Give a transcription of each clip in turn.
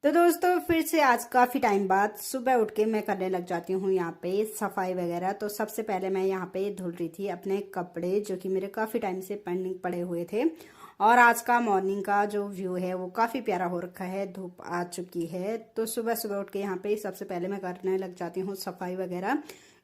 तो दोस्तों फिर से आज काफ़ी टाइम बाद सुबह उठ के मैं करने लग जाती हूँ यहाँ पे सफाई वगैरह। तो सबसे पहले मैं यहाँ पे धुल रही थी अपने कपड़े जो कि मेरे काफ़ी टाइम से पेंडिंग पड़े हुए थे। और आज का मॉर्निंग का जो व्यू है वो काफ़ी प्यारा हो रखा है, धूप आ चुकी है। तो सुबह सुबह उठ के यहाँ पे सबसे पहले मैं करने लग जाती हूँ सफाई वगैरह,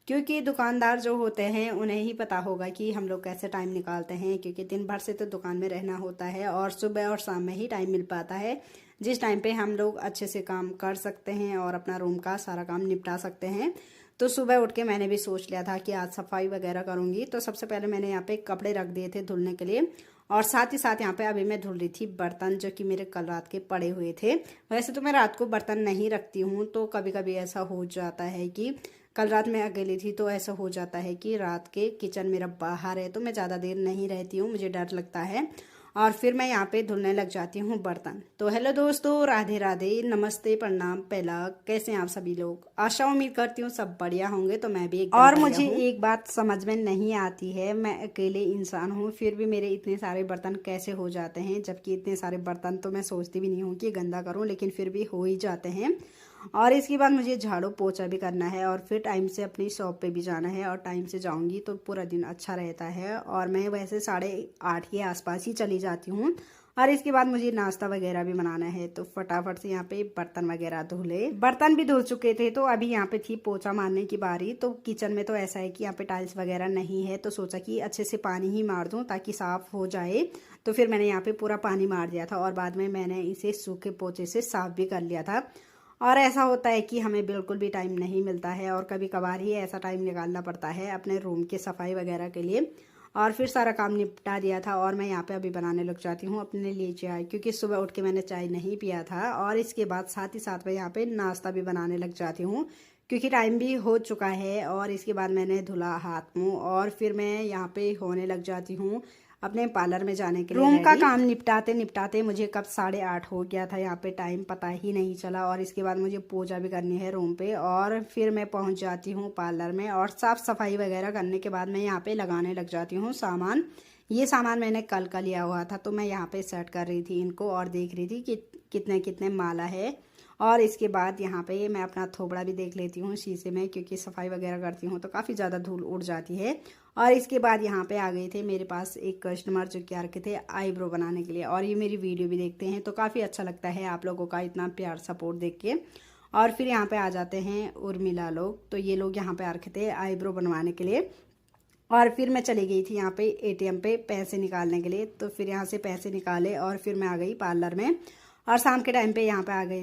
क्योंकि दुकानदार जो होते हैं उन्हें ही पता होगा कि हम लोग कैसे टाइम निकालते हैं, क्योंकि दिन भर से तो दुकान में रहना होता है और सुबह और शाम में ही टाइम मिल पाता है जिस टाइम पे हम लोग अच्छे से काम कर सकते हैं और अपना रूम का सारा काम निपटा सकते हैं। तो सुबह उठ के मैंने भी सोच लिया था कि आज सफाई वगैरह करूंगी। तो सबसे पहले मैंने यहाँ पे कपड़े रख दिए थे धुलने के लिए, और साथ ही साथ यहाँ पे अभी मैं धुल रही थी बर्तन जो कि मेरे कल रात के पड़े हुए थे। वैसे तो मैं रात को बर्तन नहीं रखती हूँ, तो कभी कभी ऐसा हो जाता है कि कल रात मैं अकेली थी तो ऐसा हो जाता है कि रात के किचन मेरा बाहर है, तो मैं ज़्यादा देर नहीं रहती हूँ, मुझे डर लगता है। और फिर मैं यहाँ पे धुलने लग जाती हूँ बर्तन। तो हेलो दोस्तों, राधे राधे, नमस्ते, प्रणाम, पहला कैसे हैं आप सभी लोग। आशा उम्मीद करती हूँ सब बढ़िया होंगे। तो मैं भी एकदम और मुझे एक बात समझ में नहीं आती है, मैं अकेले इंसान हूँ फिर भी मेरे इतने सारे बर्तन कैसे हो जाते हैं, जबकि इतने सारे बर्तन तो मैं सोचती भी नहीं हूँ कि गंदा करूँ, लेकिन फिर भी हो ही जाते हैं। और इसके बाद मुझे झाड़ू पोछा भी करना है और फिर टाइम से अपनी शॉप पे भी जाना है, और टाइम से जाऊंगी तो पूरा दिन अच्छा रहता है। और मैं वैसे 8:30 के आसपास ही चली जाती हूँ। और इसके बाद मुझे नाश्ता वगैरह भी बनाना है, तो फटाफट से यहाँ पे बर्तन वगैरह धुले। बर्तन भी धुल चुके थे, तो अभी यहाँ पे थी पोछा मारने की बारी। तो किचन में तो ऐसा है कि यहाँ पे टाइल्स वगैरह नहीं है, तो सोचा कि अच्छे से पानी ही मार दूँ ताकि साफ हो जाए। तो फिर मैंने यहाँ पे पूरा पानी मार दिया था और बाद में मैंने इसे सूखे पोछे से साफ भी कर लिया था। और ऐसा होता है कि हमें बिल्कुल भी टाइम नहीं मिलता है, और कभी कभार ही ऐसा टाइम निकालना पड़ता है अपने रूम की सफाई वगैरह के लिए। और फिर सारा काम निपटा दिया था, और मैं यहाँ पे अभी बनाने लग जाती हूँ अपने लिए चाय, क्योंकि सुबह उठ के मैंने चाय नहीं पिया था। और इसके बाद साथ ही साथ मैं यहाँ पे नाश्ता भी बनाने लग जाती हूँ, क्योंकि टाइम भी हो चुका है। और इसके बाद मैंने धुला हाथ मुँह, और फिर मैं यहाँ पे होने लग जाती हूँ अपने पार्लर में जाने के लिए। रूम का काम निपटाते निपटाते मुझे कब 8:30 हो गया था, यहाँ पे टाइम पता ही नहीं चला। और इसके बाद मुझे पूजा भी करनी है रूम पे, और फिर मैं पहुंच जाती हूँ पार्लर में। और साफ सफाई वगैरह करने के बाद मैं यहाँ पे लगाने लग जाती हूँ सामान। ये सामान मैंने कल का लिया हुआ था, तो मैं यहाँ पे सेट कर रही थी इनको और देख रही थी कि कितने कितने माला है। और इसके बाद यहाँ पे मैं अपना थोबड़ा भी देख लेती हूँ शीशे में, क्योंकि सफाई वगैरह करती हूँ तो काफ़ी ज़्यादा धूल उड़ जाती है। और इसके बाद यहाँ पे आ गए थे मेरे पास एक कस्टमर जो कि आ रखे थे आईब्रो बनाने के लिए, और ये मेरी वीडियो भी देखते हैं, तो काफ़ी अच्छा लगता है आप लोगों का इतना प्यार सपोर्ट देख के। और फिर यहाँ पे आ जाते हैं उर्मिला लोग, तो ये लोग यहाँ पे आ रखे थे आईब्रो बनवाने के लिए। और फिर मैं चली गई थी यहाँ पे एटीएम पे पैसे निकालने के लिए, तो फिर यहाँ से पैसे निकाले और फिर मैं आ गई पार्लर में। और शाम के टाइम पे यहाँ पे आ गई